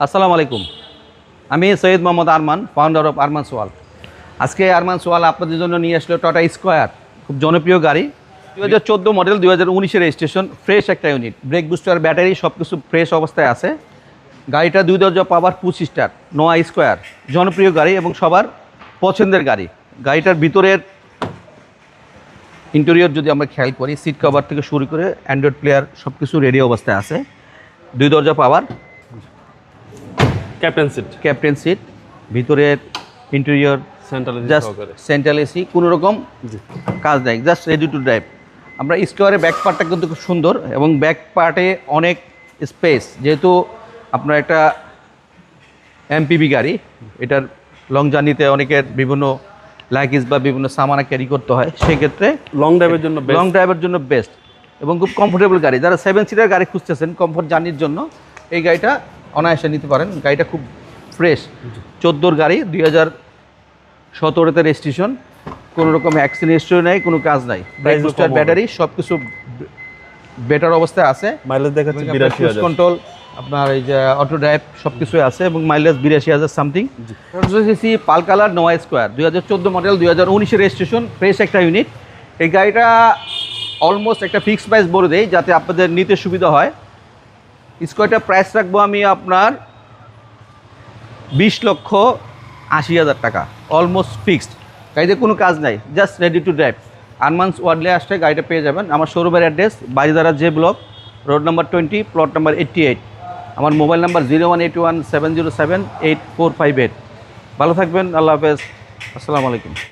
আসসালামু আলাইকুম। আমি Syed Mohammad Arman, founder of Arman's world. আজকে আরমানস ওয়ার্ল্ড আপনাদের জন্য নিয়ে আসলো টাটা স্কয়ার, খুব জনপ্রিয় গাড়ি। 2014 মডেল, 2019-এর রেজিস্ট্রেশন, ফ্রেশ একটা ইউনিট, ব্রেক বুস্টার, ব্যাটারি সব কিছু ফ্রেশ অবস্থায় আছে। গাড়িটা 2 দরজা পাওয়ার 25 স্টার, নোয়া স্কয়ার, জনপ্রিয় গাড়ি এবং সবার পছন্দের গাড়ি। গাড়িটার ভিতরের ইন্টেরিয়র যদি আমরা খেয়াল করি, সিট কভার থেকে শুরু করে অ্যান্ড্রয়েড প্লেয়ার সব কিছু রেডি অবস্থায় আছে। 2 দরজা পাওয়ার, ক্যাপ্টেন সিট, ভিতরের ইন্টেরিয়র জাস্ট সেন্ট্রাল এসি, কোনো রকম কাজ নেই, জাস্ট রেডি টু ড্রাইভ। আমরা স্কোয়ারের ব্যাক পার্টটা কিন্তু খুব সুন্দর এবং ব্যাক পার্টে অনেক স্পেস, যেহেতু আপনার একটা এমপিভি গাড়ি, এটার লং জার্নিতে অনেকের বিভিন্ন লাগেজ বা বিভিন্ন সামানা ক্যারি করতে হয়, সেক্ষেত্রে লং ড্রাইভের জন্য বেস্ট এবং খুব কমফোর্টেবল গাড়ি। যারা 7 সিটার গাড়ি খুঁজতেছেন কমফোর্ট জার্নির জন্য, এই গাড়িটা অনায়াসে নিতে পারেন। গাড়িটা খুব ফ্রেশ, 14-র গাড়ি, 2017-তে রেজিস্ট্রেশন, কোনো রকম অ্যাক্সিডেন্ট হিস্ট্রি নেই, কোনো কাজ নাই। ব্রেক বুস্টার, ব্যাটারি সব কিছু বেটার অবস্থায় আছে। মাইলেজ দেখাচ্ছে 82,000, কন্ট্রোল, আপনার এই যে অটো ড্রাইভ সব কিছুই আছে এবং মাইলেজ 82,000 সামথিং। সিসি পাল কালার, নোয়া স্কোয়ার, 2014 মডেল, 2019-এর রেজিস্ট্রেশন, ফ্রেশ একটা ইউনিট। এই গাড়িটা অলমোস্ট একটা ফিক্সড প্রাইস বলে দেয় যাতে আপনাদের নিতে সুবিধা হয়। স্কোয়ারটার প্রাইস রাখবো আমি আপনার 20,80,000 টাকা, অলমোস্ট ফিক্সড। গাড়িতে কোনো কাজ নাই, just ready to drive. Armans ওয়ার্ল্ডে আসলে গাড়িটা পেয়ে যাবেন। আমার শোরুমের address Baridhara J block, road number 20, plot number 88। আমার মোবাইল নাম্বার 018170784558। ভালো থাকবেন, আল্লাহ হাফেজ, আসসালামু আলাইকুম।